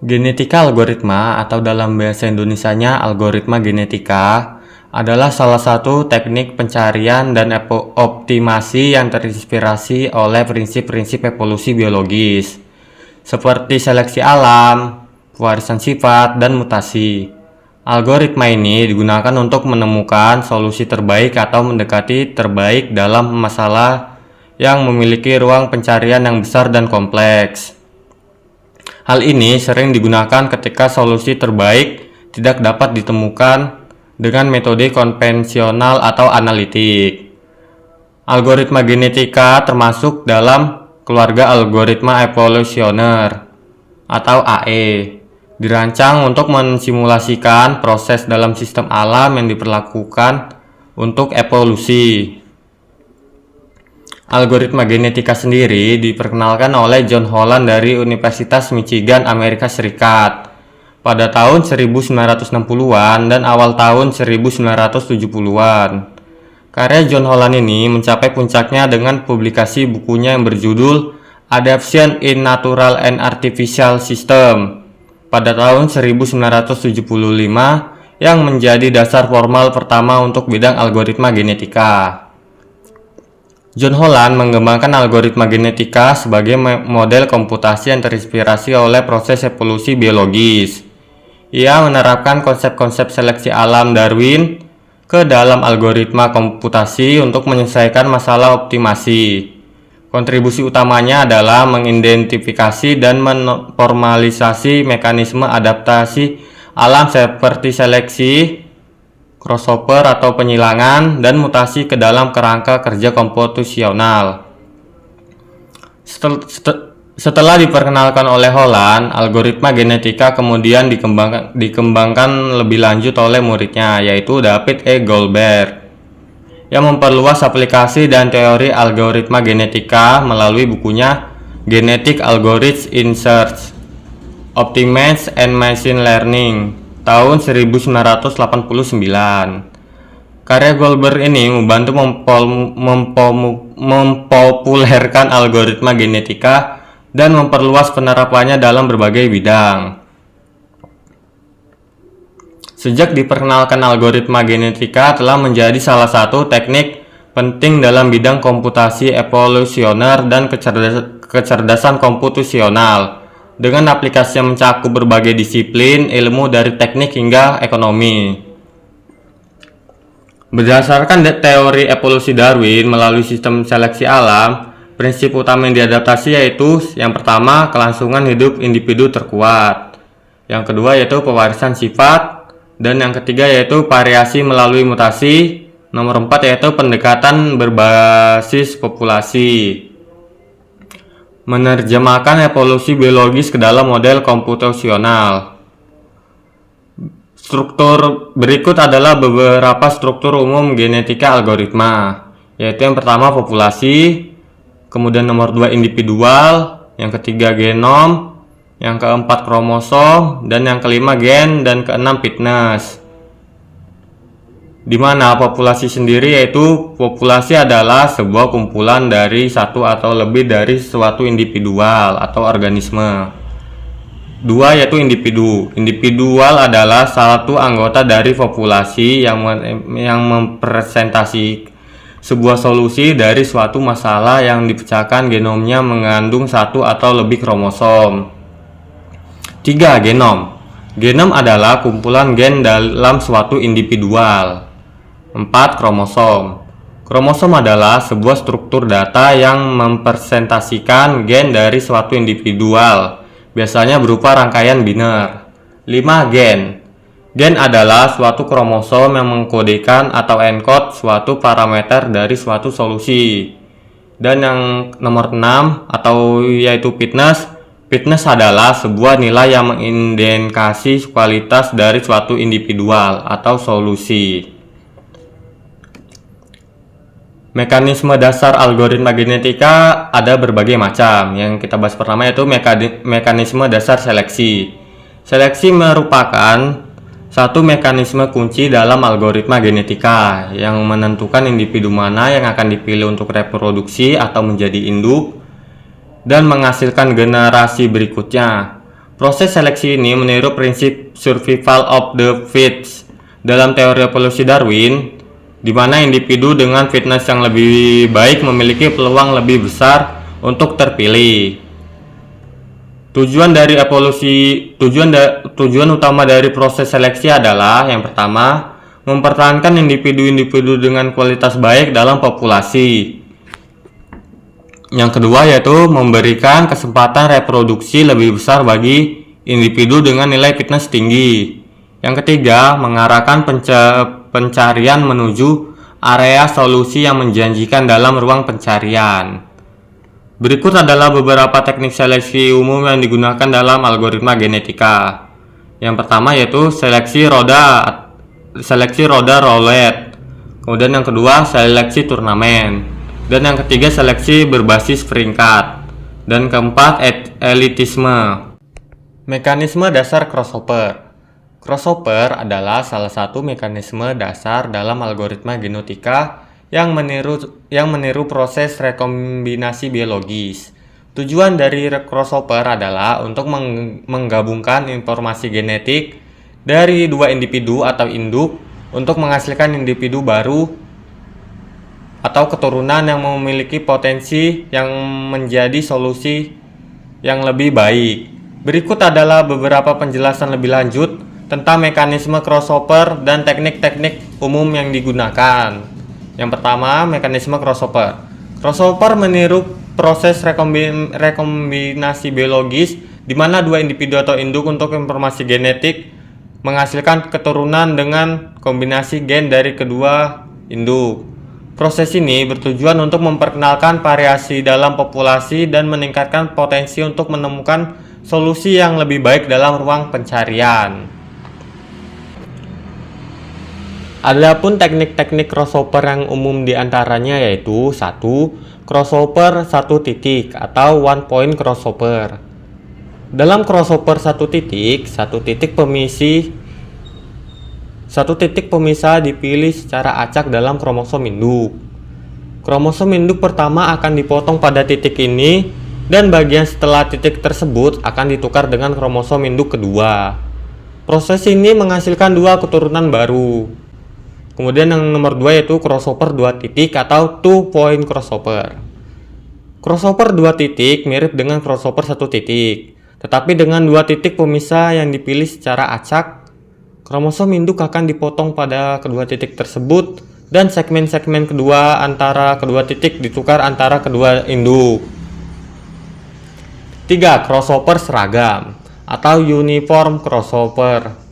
Genetika algoritma atau dalam bahasa Indonesianya algoritma genetika adalah salah satu teknik pencarian dan optimasi yang terinspirasi oleh prinsip-prinsip evolusi biologis seperti seleksi alam, pewarisan sifat, dan mutasi. Algoritma ini digunakan untuk menemukan solusi terbaik atau mendekati terbaik dalam masalah yang memiliki ruang pencarian yang besar dan kompleks. Hal ini sering digunakan ketika solusi terbaik tidak dapat ditemukan dengan metode konvensional atau analitik. Algoritma genetika termasuk dalam keluarga algoritma evolusioner atau AE, dirancang untuk mensimulasikan proses dalam sistem alam yang diperlakukan untuk evolusi. Algoritma genetika sendiri diperkenalkan oleh John Holland dari Universitas Michigan, Amerika Serikat pada tahun 1960-an dan awal tahun 1970-an. Karya John Holland ini mencapai puncaknya dengan publikasi bukunya yang berjudul Adaptation in Natural and Artificial System pada tahun 1975 yang menjadi dasar formal pertama untuk bidang algoritma genetika. John Holland mengembangkan algoritma genetika sebagai model komputasi yang terinspirasi oleh proses evolusi biologis. Ia menerapkan konsep-konsep seleksi alam Darwin ke dalam algoritma komputasi untuk menyelesaikan masalah optimasi. Kontribusi utamanya adalah mengidentifikasi dan memformalisasi mekanisme adaptasi alam seperti seleksi, crossover atau penyilangan, dan mutasi ke dalam kerangka kerja komputasional. Setelah diperkenalkan oleh Holland, algoritma genetika kemudian dikembangkan lebih lanjut oleh muridnya, yaitu David E. Goldberg, yang memperluas aplikasi dan teori algoritma genetika melalui bukunya Genetic Algorithms in Search, Optimize and Machine Learning tahun 1989. Karya Goldberg ini membantu mempopulerkan algoritma genetika dan memperluas penerapannya dalam berbagai bidang. Sejak diperkenalkan, algoritma genetika telah menjadi salah satu teknik penting dalam bidang komputasi evolusioner dan kecerdasan komputasional, dengan aplikasi yang mencakup berbagai disiplin ilmu dari teknik hingga ekonomi. Berdasarkan teori evolusi Darwin melalui sistem seleksi alam, prinsip utama yang diadaptasi yaitu yang pertama, kelangsungan hidup individu terkuat, yang kedua yaitu pewarisan sifat, dan yang ketiga yaitu variasi melalui mutasi, nomor 4 yaitu pendekatan berbasis populasi. Menerjemahkan evolusi biologis ke dalam model komputasional. Struktur berikut adalah beberapa struktur umum genetika algoritma, yaitu yang pertama populasi, kemudian nomor 2 individual, yang ketiga genom, yang keempat kromosom, dan yang kelima gen, dan keenam fitness. Di mana populasi sendiri yaitu populasi adalah sebuah kumpulan dari satu atau lebih dari suatu individual atau organisme. 2 yaitu individu. Individual adalah satu anggota dari populasi yang mempresentasi sebuah solusi dari suatu masalah yang dipecahkan genomnya mengandung satu atau lebih kromosom. 3 genom. Genom adalah kumpulan gen dalam suatu individual. 4 kromosom. Kromosom adalah sebuah struktur data yang mempresentasikan gen dari suatu individual, biasanya berupa rangkaian biner. 5 gen. Gen adalah suatu kromosom yang mengkodekan atau encode suatu parameter dari suatu solusi. Dan yang nomor 6 atau yaitu fitness. Fitness adalah sebuah nilai yang mengindikasi kualitas dari suatu individual atau solusi. Mekanisme dasar algoritma genetika ada berbagai macam. Yang kita bahas pertama yaitu mekanisme dasar seleksi. Seleksi merupakan satu mekanisme kunci dalam algoritma genetika yang menentukan individu mana yang akan dipilih untuk reproduksi atau menjadi induk dan menghasilkan generasi berikutnya. Proses seleksi ini meniru prinsip survival of the fittest dalam teori evolusi Darwin, di mana individu dengan fitness yang lebih baik memiliki peluang lebih besar untuk terpilih. Tujuan utama dari proses seleksi adalah yang pertama, mempertahankan individu-individu dengan kualitas baik dalam populasi. Yang kedua yaitu memberikan kesempatan reproduksi lebih besar bagi individu dengan nilai fitness tinggi. Yang ketiga, mengarahkan pencarian menuju area solusi yang menjanjikan dalam ruang pencarian. Berikut adalah beberapa teknik seleksi umum yang digunakan dalam algoritma genetika. Yang pertama yaitu seleksi roda roulette. Kemudian yang kedua seleksi turnamen. Dan yang ketiga seleksi berbasis peringkat. Dan keempat elitisme. Mekanisme dasar crossover. Crossover adalah salah satu mekanisme dasar dalam algoritma genotika yang meniru proses rekombinasi biologis. Tujuan dari crossover adalah untuk menggabungkan informasi genetik dari dua individu atau induk untuk menghasilkan individu baru atau keturunan yang memiliki potensi yang menjadi solusi yang lebih baik. Berikut adalah beberapa penjelasan lebih lanjut tentang mekanisme crossover dan teknik-teknik umum yang digunakan. Yang pertama, mekanisme crossover. Crossover meniru proses rekombinasi biologis di mana dua individu atau induk untuk informasi genetik menghasilkan keturunan dengan kombinasi gen dari kedua induk. Proses ini bertujuan untuk memperkenalkan variasi dalam populasi dan meningkatkan potensi untuk menemukan solusi yang lebih baik dalam ruang pencarian. Adapun teknik-teknik crossover yang umum diantaranya yaitu 1. Crossover satu titik atau one point crossover. Dalam crossover satu titik pemisah dipilih secara acak dalam kromosom induk. Kromosom induk pertama akan dipotong pada titik ini dan bagian setelah titik tersebut akan ditukar dengan kromosom induk kedua. Proses ini menghasilkan dua keturunan baru. Kemudian yang nomor 2 yaitu crossover 2 titik atau two point crossover. Crossover 2 titik mirip dengan crossover 1 titik, tetapi dengan 2 titik pemisah yang dipilih secara acak, kromosom induk akan dipotong pada kedua titik tersebut dan segmen-segmen kedua antara kedua titik ditukar antara kedua induk. 3. Crossover seragam atau uniform crossover.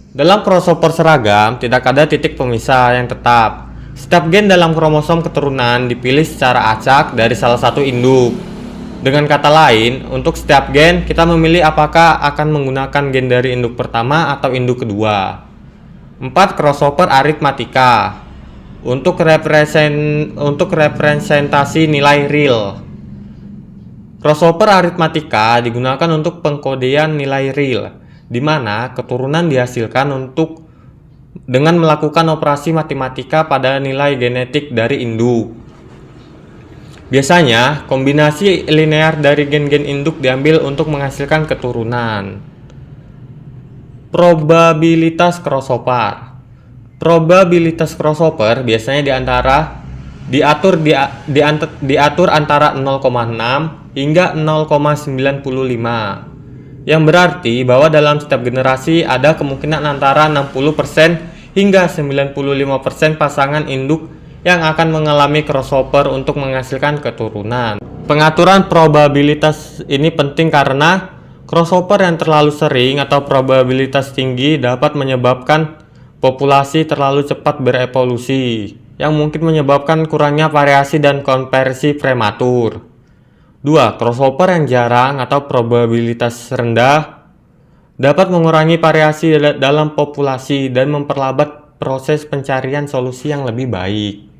Dalam crossover seragam, tidak ada titik pemisah yang tetap. Setiap gen dalam kromosom keturunan dipilih secara acak dari salah satu induk. Dengan kata lain, untuk setiap gen, kita memilih apakah akan menggunakan gen dari induk pertama atau induk kedua. 4. Crossover aritmatika. Untuk representasi nilai real. Crossover aritmatika digunakan untuk pengkodean nilai real, di mana keturunan dihasilkan dengan melakukan operasi matematika pada nilai genetik dari induk. Biasanya, kombinasi linear dari gen-gen induk diambil untuk menghasilkan keturunan. Probabilitas crossover. Probabilitas crossover biasanya diatur antara 0,6 hingga 0,95. Yang berarti bahwa dalam setiap generasi ada kemungkinan antara 60% hingga 95% pasangan induk yang akan mengalami crossover untuk menghasilkan keturunan. Pengaturan probabilitas ini penting karena crossover yang terlalu sering atau probabilitas tinggi dapat menyebabkan populasi terlalu cepat berevolusi, yang mungkin menyebabkan kurangnya variasi dan konversi prematur. 2. Crossover yang jarang atau probabilitas rendah dapat mengurangi variasi dalam populasi dan memperlambat proses pencarian solusi yang lebih baik.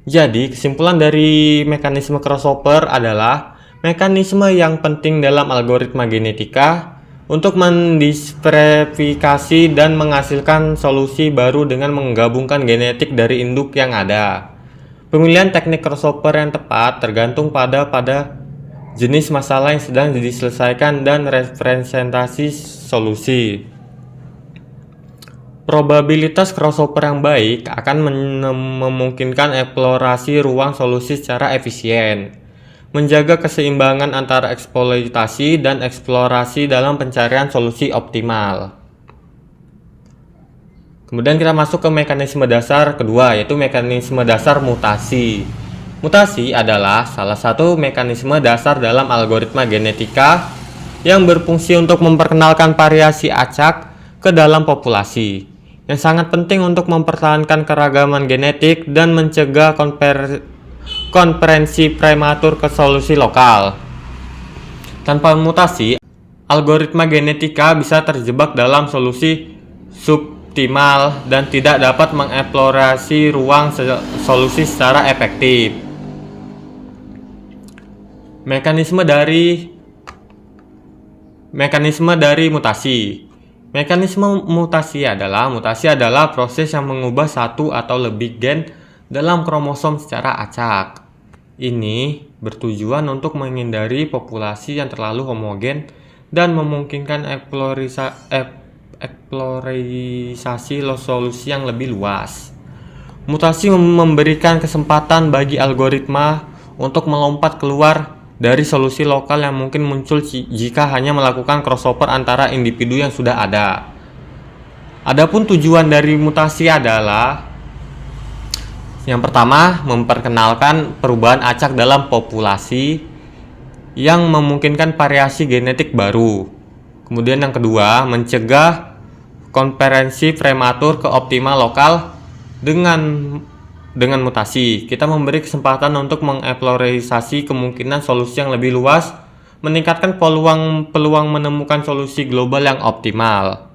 Jadi, kesimpulan dari mekanisme crossover adalah mekanisme yang penting dalam algoritma genetika untuk mendisverifikasi dan menghasilkan solusi baru dengan menggabungkan genetik dari induk yang ada. Pemilihan teknik crossover yang tepat tergantung pada jenis masalah yang sedang diselesaikan, dan representasi solusi. Probabilitas crossover yang baik akan memungkinkan eksplorasi ruang solusi secara efisien, menjaga keseimbangan antara eksploitasi dan eksplorasi dalam pencarian solusi optimal. Kemudian kita masuk ke mekanisme dasar kedua, yaitu mekanisme dasar mutasi. Mutasi adalah salah satu mekanisme dasar dalam algoritma genetika yang berfungsi untuk memperkenalkan variasi acak ke dalam populasi, yang sangat penting untuk mempertahankan keragaman genetik dan mencegah konferensi prematur ke solusi lokal. Tanpa mutasi, algoritma genetika bisa terjebak dalam solusi suboptimal dan tidak dapat mengeksplorasi ruang solusi secara efektif. Mekanisme dari mutasi. Mekanisme mutasi adalah proses yang mengubah satu atau lebih gen dalam kromosom secara acak. Ini bertujuan untuk menghindari populasi yang terlalu homogen dan memungkinkan eksplorasi solusi yang lebih luas. Mutasi memberikan kesempatan bagi algoritma untuk melompat keluar dari solusi lokal yang mungkin muncul jika hanya melakukan crossover antara individu yang sudah ada. Adapun tujuan dari mutasi adalah yang pertama, memperkenalkan perubahan acak dalam populasi yang memungkinkan variasi genetik baru. Kemudian yang kedua, mencegah konferensi prematur ke optimal lokal dengan mutasi. Kita memberi kesempatan untuk mengeksplorasi kemungkinan solusi yang lebih luas, meningkatkan peluang menemukan solusi global yang optimal.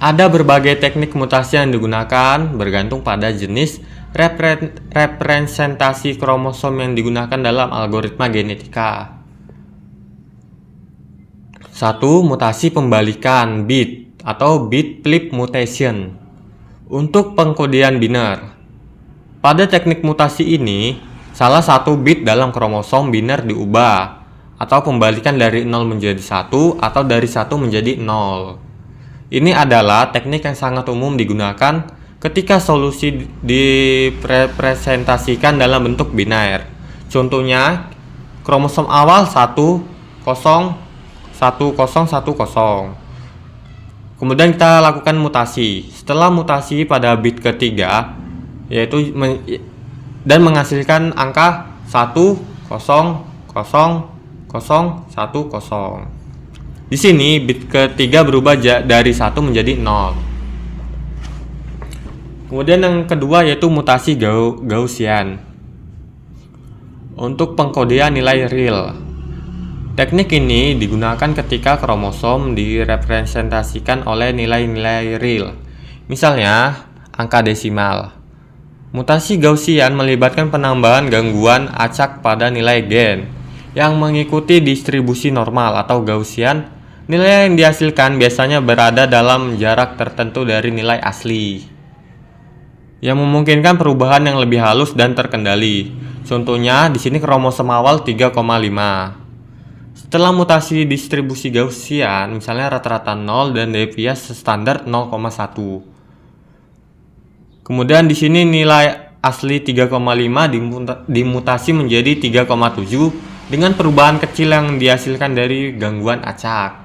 Ada berbagai teknik mutasi yang digunakan bergantung pada jenis representasi kromosom yang digunakan dalam algoritma genetika. 1. Mutasi pembalikan bit atau bit flip mutation untuk pengkodian biner. Pada teknik mutasi ini, salah satu bit dalam kromosom biner diubah atau pembalikan dari 0 menjadi 1 atau dari 1 menjadi 0. Ini adalah teknik yang sangat umum digunakan ketika solusi direpresentasikan dalam bentuk biner. Contohnya, kromosom awal 101010. Kemudian kita lakukan mutasi. Setelah mutasi pada bit ketiga, yaitu dan menghasilkan angka 100010. Di sini bit ketiga berubah dari 1 menjadi 0. Kemudian yang kedua yaitu mutasi Gaussian untuk pengkodean nilai real. Teknik ini digunakan ketika kromosom direpresentasikan oleh nilai-nilai real, misalnya angka desimal. Mutasi Gaussian melibatkan penambahan gangguan acak pada nilai gen yang mengikuti distribusi normal atau Gaussian. Nilai yang dihasilkan biasanya berada dalam jarak tertentu dari nilai asli, yang memungkinkan perubahan yang lebih halus dan terkendali. Contohnya di sini kromosom awal 3,5. Setelah mutasi distribusi Gaussian, misalnya rata-rata 0 dan deviasi standar 0,1. Kemudian di sini nilai asli 3,5 dimutasi menjadi 3,7 dengan perubahan kecil yang dihasilkan dari gangguan acak.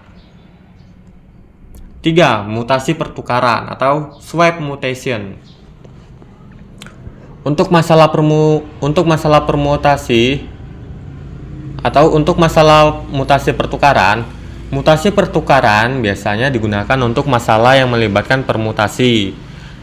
3. Mutasi pertukaran atau swap mutation. Untuk masalah mutasi pertukaran, mutasi pertukaran biasanya digunakan untuk masalah yang melibatkan permutasi,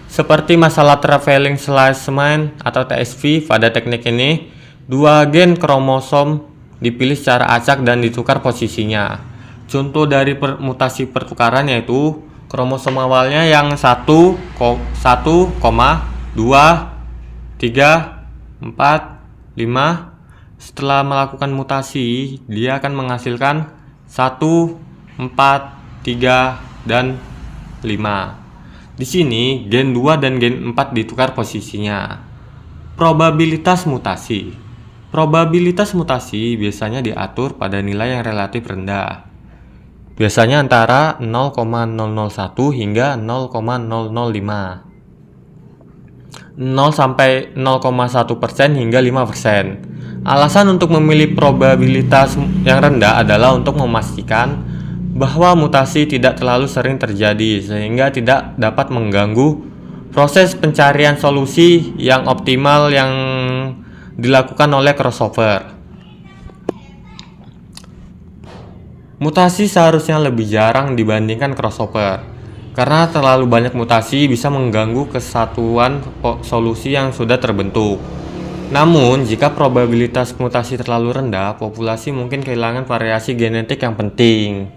seperti masalah traveling salesman atau TSV. Pada teknik ini, dua gen kromosom dipilih secara acak dan ditukar posisinya. Contoh dari mutasi pertukaran yaitu kromosom awalnya yang 1, 2, 3, 4, 5. Setelah melakukan mutasi, dia akan menghasilkan 1, 4, 3, dan 5. Di sini gen 2 dan gen 4 ditukar posisinya. Probabilitas mutasi. Probabilitas mutasi biasanya diatur pada nilai yang relatif rendah. Biasanya antara 0,001 hingga 0,005. 0 sampai 0,1% hingga 5%. Alasan untuk memilih probabilitas yang rendah adalah untuk memastikan bahwa mutasi tidak terlalu sering terjadi sehingga tidak dapat mengganggu proses pencarian solusi yang optimal yang dilakukan oleh crossover. Mutasi seharusnya lebih jarang dibandingkan crossover, karena terlalu banyak mutasi bisa mengganggu kesatuan solusi yang sudah terbentuk. Namun, jika probabilitas mutasi terlalu rendah, populasi mungkin kehilangan variasi genetik yang penting.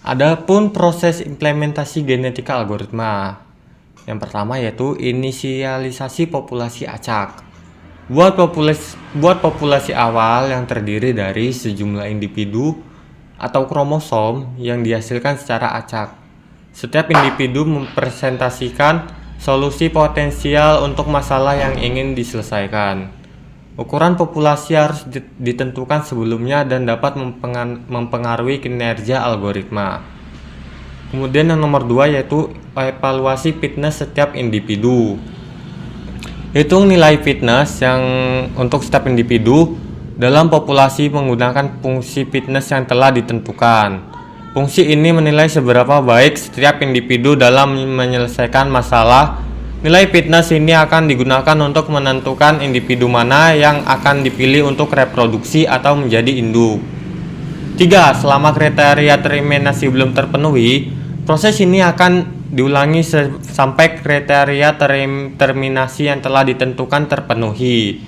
Adapun proses implementasi genetika algoritma. Yang pertama yaitu inisialisasi populasi acak. Buat populasi awal yang terdiri dari sejumlah individu atau kromosom yang dihasilkan secara acak. Setiap individu mempresentasikan solusi potensial untuk masalah yang ingin diselesaikan. Ukuran populasi harus ditentukan sebelumnya dan dapat mempengaruhi kinerja algoritma. Kemudian yang nomor 2 yaitu evaluasi fitness setiap individu. Hitung nilai fitness yang untuk setiap individu dalam populasi menggunakan fungsi fitness yang telah ditentukan. Fungsi ini menilai seberapa baik setiap individu dalam menyelesaikan masalah. Nilai fitness ini akan digunakan untuk menentukan individu mana yang akan dipilih untuk reproduksi atau menjadi induk. 3. Selama kriteria terminasi belum terpenuhi, proses ini akan diulangi sampai kriteria terminasi yang telah ditentukan terpenuhi.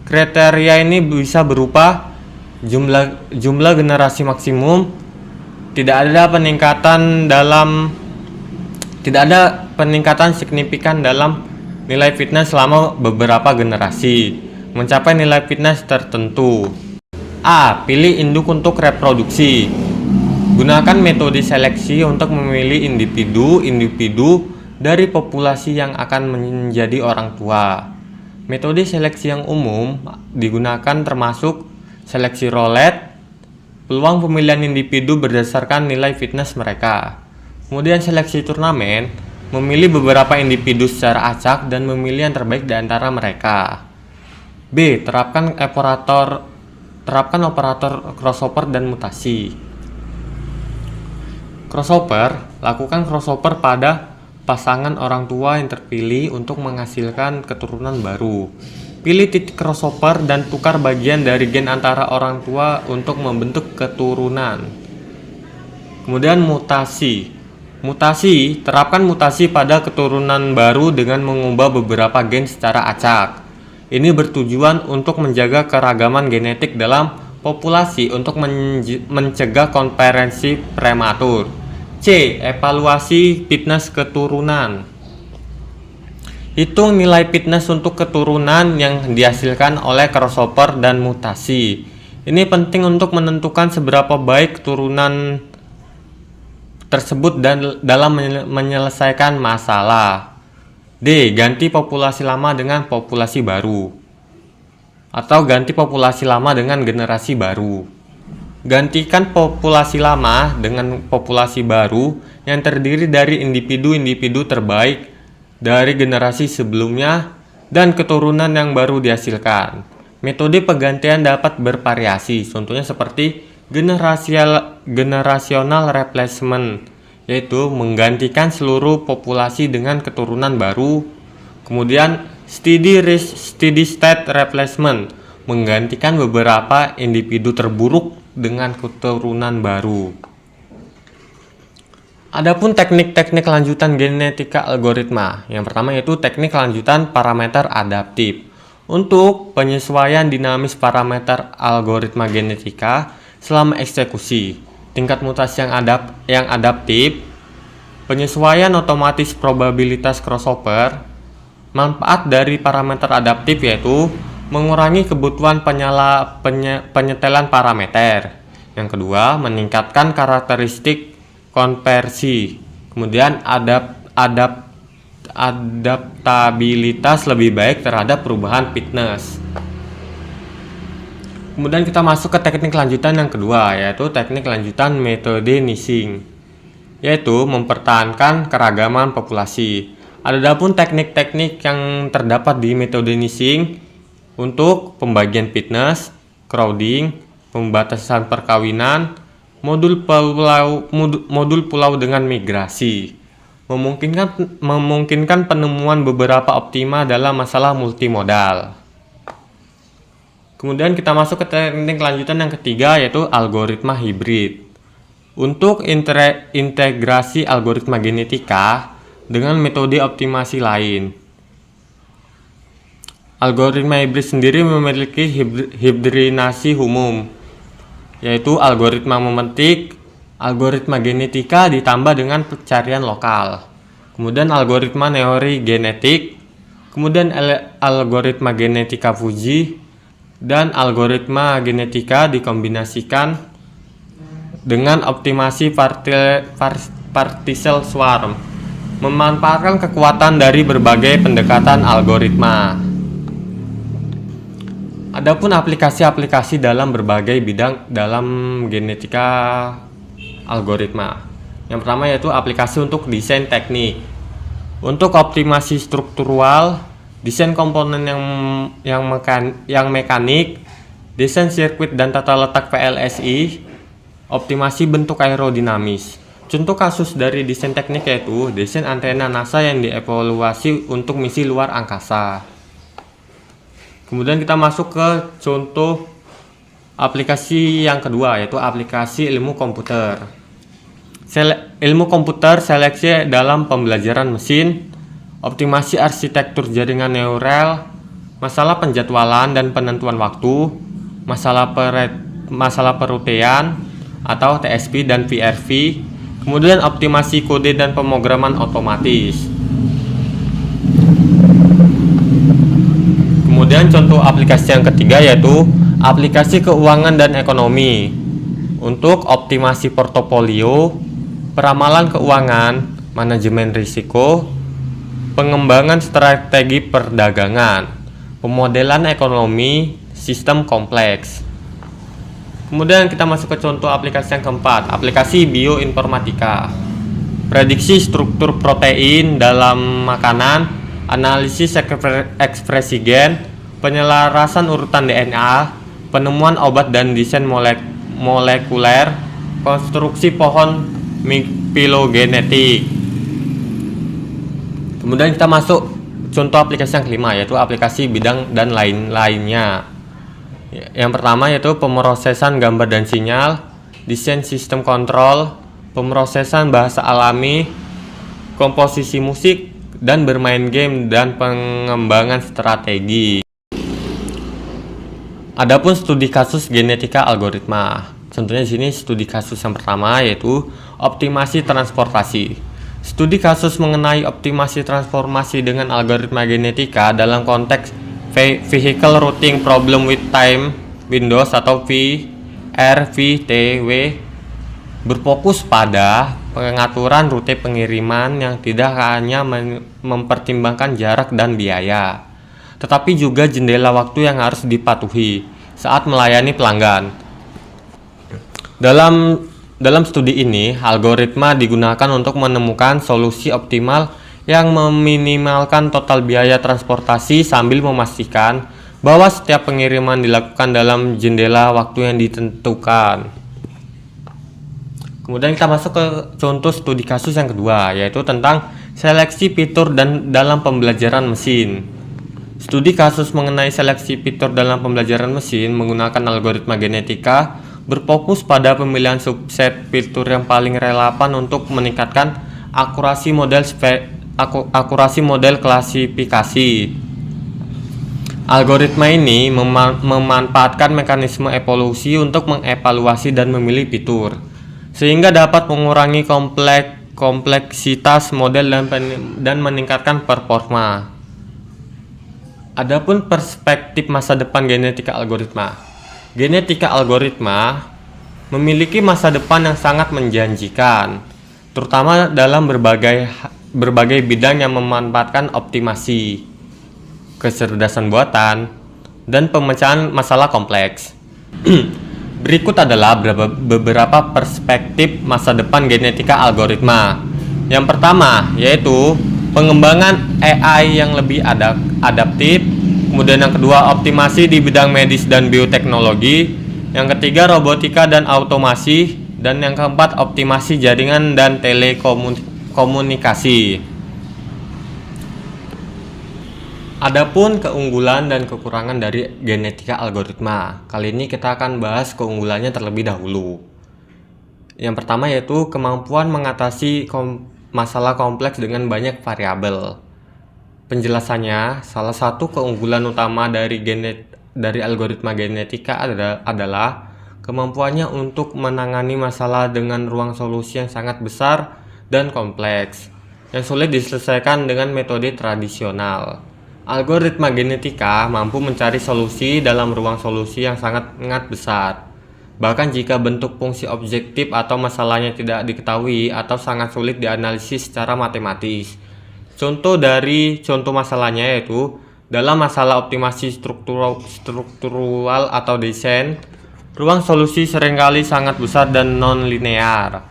Kriteria ini bisa berupa jumlah generasi maksimum, tidak ada peningkatan signifikan dalam nilai fitness selama beberapa generasi, mencapai nilai fitness tertentu. A. Pilih induk untuk reproduksi. Gunakan metode seleksi untuk memilih individu dari populasi yang akan menjadi orang tua. Metode seleksi yang umum digunakan termasuk seleksi roulette, peluang pemilihan individu berdasarkan nilai fitness mereka. Kemudian seleksi turnamen, memilih beberapa individu secara acak dan memilih yang terbaik di antara mereka. B. Terapkan operator crossover dan mutasi. Lakukan crossover pada pasangan orang tua yang terpilih untuk menghasilkan keturunan baru. Pilih titik crossover dan tukar bagian dari gen antara orang tua untuk membentuk keturunan. Kemudian mutasi. Terapkan mutasi pada keturunan baru dengan mengubah beberapa gen secara acak. Ini bertujuan untuk menjaga keragaman genetik dalam populasi untuk mencegah konversi prematur. C. Evaluasi fitness keturunan. Hitung nilai fitness untuk keturunan yang dihasilkan oleh crossover dan mutasi. Ini penting untuk menentukan seberapa baik keturunan tersebut dan dalam menyelesaikan masalah. D. Ganti populasi lama dengan populasi baru, atau ganti populasi lama dengan generasi baru. Gantikan populasi lama dengan populasi baru yang terdiri dari individu-individu terbaik dari generasi sebelumnya dan keturunan yang baru dihasilkan. Metode penggantian dapat bervariasi, contohnya seperti generational replacement, yaitu menggantikan seluruh populasi dengan keturunan baru. Kemudian steady state replacement, menggantikan beberapa individu terburuk dengan keturunan baru. Adapun teknik-teknik lanjutan genetika algoritma. Yang pertama yaitu teknik lanjutan parameter adaptif. Untuk penyesuaian dinamis parameter algoritma genetika selama eksekusi, tingkat mutasi yang adaptif, penyesuaian otomatis probabilitas crossover. Manfaat dari parameter adaptif yaitu mengurangi kebutuhan penyetelan parameter. Yang kedua, meningkatkan karakteristik konversi. Kemudian adaptabilitas lebih baik terhadap perubahan fitness. Kemudian kita masuk ke teknik lanjutan yang kedua, yaitu teknik lanjutan metode Nising, yaitu mempertahankan keragaman populasi. Adapun teknik-teknik yang terdapat di metode Nising untuk pembagian fitness, crowding, pembatasan perkawinan, modul pulau dengan migrasi, memungkinkan penemuan beberapa optima dalam masalah multimodal. Kemudian kita masuk ke teknik lanjutan yang ketiga, yaitu algoritma hibrid. Untuk integrasi algoritma genetika dengan metode optimasi lain. Algoritma hibrid sendiri memiliki hibridasi umum, yaitu algoritma memetik, algoritma genetika ditambah dengan pencarian lokal, kemudian algoritma teori genetik, kemudian algoritma genetika Fuji, dan algoritma genetika dikombinasikan dengan optimasi partial swarm, memanfaatkan kekuatan dari berbagai pendekatan algoritma. Adapun aplikasi-aplikasi dalam berbagai bidang dalam genetika algoritma. Yang pertama yaitu aplikasi untuk desain teknik. Untuk optimasi struktural, desain komponen yang mekanik, desain sirkuit dan tata letak VLSI, optimasi bentuk aerodinamis. Contoh kasus dari desain teknik yaitu desain antena NASA yang dievaluasi untuk misi luar angkasa. Kemudian kita masuk ke contoh aplikasi yang kedua, yaitu aplikasi ilmu komputer. Ilmu komputer seleksi dalam pembelajaran mesin, optimasi arsitektur jaringan neural, masalah penjadwalan dan penentuan waktu, masalah perutian atau TSP dan VRV, kemudian optimasi kode dan pemrograman otomatis. Kemudian contoh aplikasi yang ketiga yaitu aplikasi keuangan dan ekonomi. Untuk optimasi portofolio, peramalan keuangan, manajemen risiko, pengembangan strategi perdagangan, pemodelan ekonomi, sistem kompleks. Kemudian kita masuk ke contoh aplikasi yang keempat, aplikasi bioinformatika. Prediksi struktur protein dalam makanan, analisis ekspresi gen, penyelarasan urutan DNA, penemuan obat dan desain molekuler, konstruksi pohon filogenetik. Kemudian kita masuk contoh aplikasi yang kelima, yaitu aplikasi bidang dan lain-lainnya. Yang pertama yaitu pemrosesan gambar dan sinyal, desain sistem kontrol, pemrosesan bahasa alami, komposisi musik, dan bermain game dan pengembangan strategi. Adapun studi kasus genetika algoritma. Contohnya di sini studi kasus yang pertama yaitu optimasi transportasi. Studi kasus mengenai optimasi transformasi dengan algoritma genetika dalam konteks Vehicle Routing Problem with Time Windows atau VRVTW berfokus pada pengaturan rute pengiriman yang tidak hanya mempertimbangkan jarak dan biaya, tetapi juga jendela waktu yang harus dipatuhi saat melayani pelanggan. Dalam studi ini, algoritma digunakan untuk menemukan solusi optimal yang meminimalkan total biaya transportasi sambil memastikan bahwa setiap pengiriman dilakukan dalam jendela waktu yang ditentukan. Kemudian kita masuk ke contoh studi kasus yang kedua, yaitu tentang seleksi fitur dan dalam pembelajaran mesin. Studi kasus mengenai seleksi fitur dalam pembelajaran mesin menggunakan algoritma genetika berfokus pada pemilihan subset fitur yang paling relevan untuk meningkatkan akurasi model klasifikasi. Algoritma ini memanfaatkan mekanisme evolusi untuk mengevaluasi dan memilih fitur, sehingga dapat mengurangi kompleksitas model dan meningkatkan performa. Adapun perspektif masa depan genetika algoritma. Genetika algoritma memiliki masa depan yang sangat menjanjikan, terutama dalam berbagai bidang yang memanfaatkan optimasi, kecerdasan buatan, dan pemecahan masalah kompleks. Berikut adalah beberapa perspektif masa depan genetika algoritma. Yang pertama yaitu pengembangan AI yang lebih adaptif. Kemudian yang kedua, optimasi di bidang medis dan bioteknologi. Yang ketiga, robotika dan otomasi. Dan yang keempat, optimasi jaringan dan telekomunikasi. Adapun keunggulan dan kekurangan dari genetika algoritma. Kali ini kita akan bahas keunggulannya terlebih dahulu. Yang pertama yaitu kemampuan mengatasi masalah kompleks dengan banyak variabel. Penjelasannya, salah satu keunggulan utama dari algoritma genetika adalah kemampuannya untuk menangani masalah dengan ruang solusi yang sangat besar dan kompleks, yang sulit diselesaikan dengan metode tradisional. Algoritma genetika mampu mencari solusi dalam ruang solusi yang sangat besar, bahkan jika bentuk fungsi objektif atau masalahnya tidak diketahui atau sangat sulit dianalisis secara matematis. Contoh masalahnya yaitu dalam masalah optimasi struktural atau desain, ruang solusi seringkali sangat besar dan non-linear.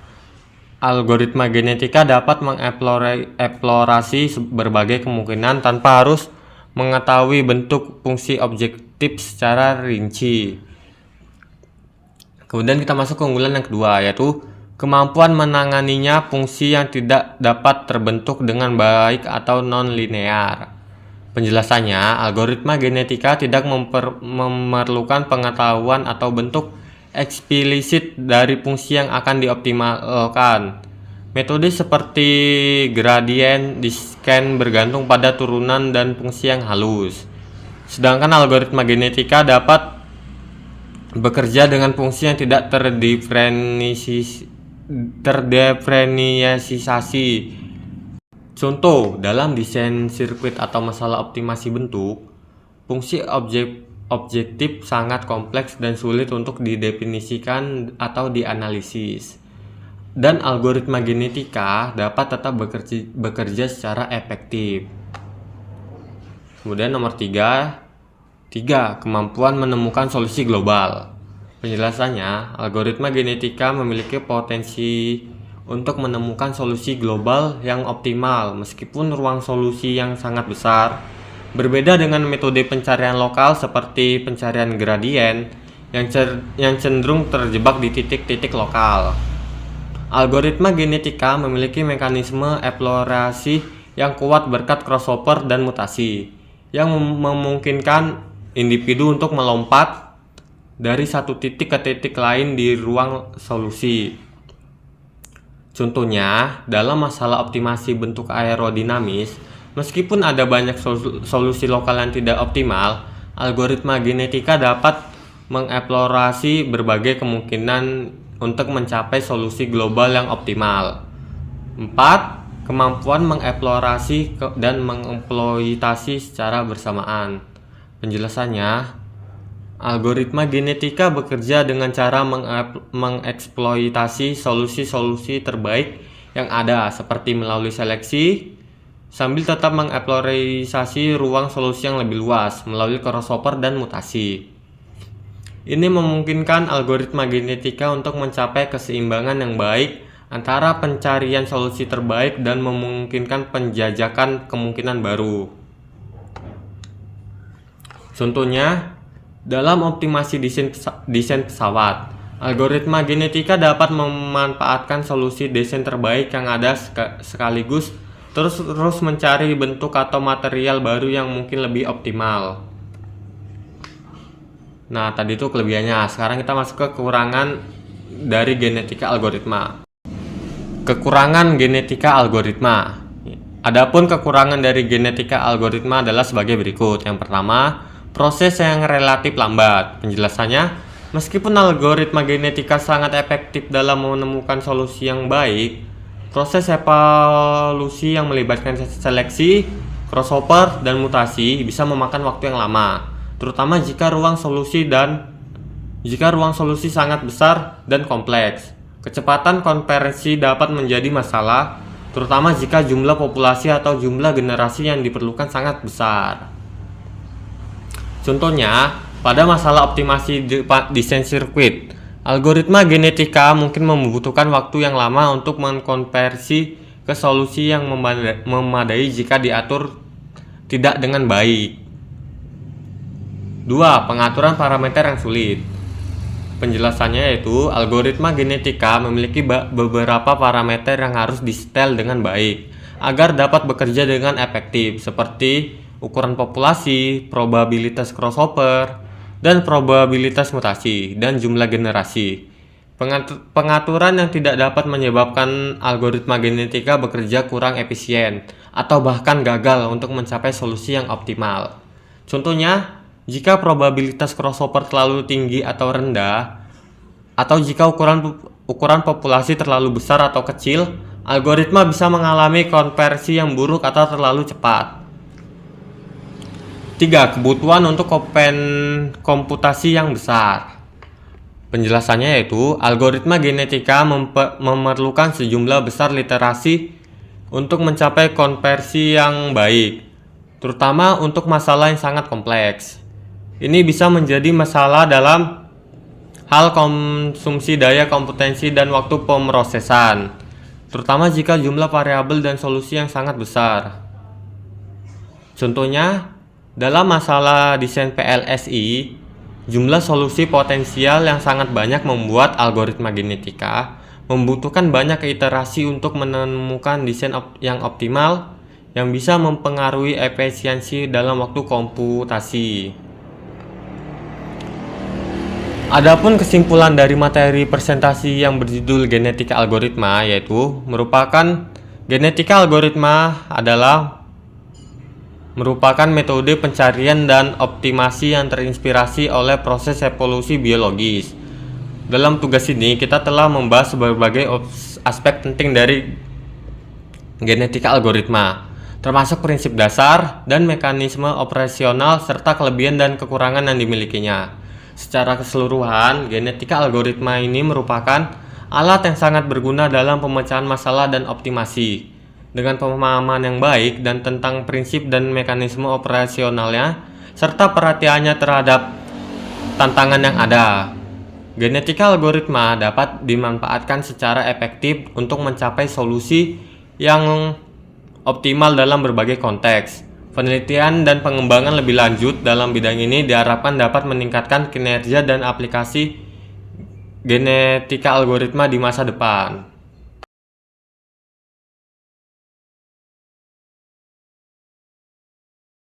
Algoritma genetika dapat mengeksplorasi berbagai kemungkinan tanpa harus mengetahui bentuk fungsi objektif secara rinci. Kemudian kita masuk ke keunggulan yang kedua, yaitu kemampuan menanganinya fungsi yang tidak dapat terbentuk dengan baik atau non-linear. Penjelasannya, algoritma genetika tidak memerlukan pengetahuan atau bentuk eksplisit dari fungsi yang akan dioptimalkan. Metode seperti gradient descent bergantung pada turunan dan fungsi yang halus. Sedangkan algoritma genetika dapat bekerja dengan fungsi yang tidak terdiferensiasi. Contoh, dalam desain sirkuit atau masalah optimasi bentuk, fungsi objektif sangat kompleks dan sulit untuk didefinisikan atau dianalisis. Dan algoritma genetika dapat tetap bekerja secara efektif. Kemudian nomor 3, kemampuan menemukan solusi global. Penjelasannya, algoritma genetika memiliki potensi untuk menemukan solusi global yang optimal meskipun ruang solusi yang sangat besar. Berbeda dengan metode pencarian lokal seperti pencarian gradien yang cenderung terjebak di titik-titik lokal. Algoritma genetika memiliki mekanisme eksplorasi yang kuat berkat crossover dan mutasi, yang memungkinkan individu untuk melompat dari satu titik ke titik lain di ruang solusi. Contohnya, dalam masalah optimasi bentuk aerodinamis, meskipun ada banyak solusi lokal yang tidak optimal, algoritma genetika dapat mengeksplorasi berbagai kemungkinan untuk mencapai solusi global yang optimal. 4. Kemampuan mengeksplorasi dan mengeksploitasi secara bersamaan. Penjelasannya, algoritma genetika bekerja dengan cara mengeksploitasi solusi-solusi terbaik yang ada seperti melalui seleksi, sambil tetap mengeksplorasi ruang solusi yang lebih luas melalui crossover dan mutasi. Ini memungkinkan algoritma genetika untuk mencapai keseimbangan yang baik antara pencarian solusi terbaik dan memungkinkan penjajakan kemungkinan baru. Contohnya, dalam optimasi desain pesawat, algoritma genetika dapat memanfaatkan solusi desain terbaik yang ada sekaligus terus mencari bentuk atau material baru yang mungkin lebih optimal. Nah, tadi itu kelebihannya. Sekarang kita masuk ke kekurangan dari genetika algoritma. Kekurangan genetika algoritma. Adapun kekurangan dari genetika algoritma adalah sebagai berikut. Yang pertama, proses yang relatif lambat. Penjelasannya, meskipun algoritma genetika sangat efektif dalam menemukan solusi yang baik, proses evolusi yang melibatkan seleksi, crossover, dan mutasi bisa memakan waktu yang lama, terutama jika ruang solusi sangat besar dan kompleks. Kecepatan konversi dapat menjadi masalah, terutama jika jumlah populasi atau jumlah generasi yang diperlukan sangat besar. Contohnya, pada masalah optimasi desain sirkuit, algoritma genetika mungkin membutuhkan waktu yang lama untuk mengkonversi ke solusi yang memadai jika diatur tidak dengan baik. 2. Pengaturan parameter yang sulit. Penjelasannya yaitu algoritma genetika memiliki beberapa parameter yang harus disetel dengan baik agar dapat bekerja dengan efektif, seperti ukuran populasi, probabilitas crossover, dan probabilitas mutasi, dan jumlah generasi. Pengaturan yang tidak dapat menyebabkan algoritma genetika bekerja kurang efisien atau bahkan gagal untuk mencapai solusi yang optimal. Contohnya, jika probabilitas crossover terlalu tinggi atau rendah, atau jika ukuran populasi terlalu besar atau kecil, algoritma bisa mengalami konversi yang buruk atau terlalu cepat. 3. Kebutuhan untuk komputasi yang besar. Penjelasannya yaitu algoritma genetika memerlukan sejumlah besar literasi untuk mencapai konversi yang baik, terutama untuk masalah yang sangat kompleks. Ini bisa menjadi masalah dalam hal konsumsi daya komputensi dan waktu pemrosesan, terutama jika jumlah variabel dan solusi yang sangat besar. Contohnya, dalam masalah desain PLSI, jumlah solusi potensial yang sangat banyak membuat algoritma genetika membutuhkan banyak iterasi untuk menemukan desain yang optimal yang bisa mempengaruhi efisiensi dalam waktu komputasi. Adapun kesimpulan dari materi presentasi yang berjudul genetika algoritma yaitu genetika algoritma merupakan metode pencarian dan optimasi yang terinspirasi oleh proses evolusi biologis. Dalam tugas ini, kita telah membahas berbagai aspek penting dari genetika algoritma, termasuk prinsip dasar dan mekanisme operasional serta kelebihan dan kekurangan yang dimilikinya. Secara keseluruhan, genetika algoritma ini merupakan alat yang sangat berguna dalam pemecahan masalah dan optimasi. Dengan pemahaman yang baik dan tentang prinsip dan mekanisme operasionalnya, serta perhatiannya terhadap tantangan yang ada, genetika algoritma dapat dimanfaatkan secara efektif untuk mencapai solusi yang optimal dalam berbagai konteks. Penelitian dan pengembangan lebih lanjut dalam bidang ini diharapkan dapat meningkatkan kinerja dan aplikasi genetika algoritma di masa depan.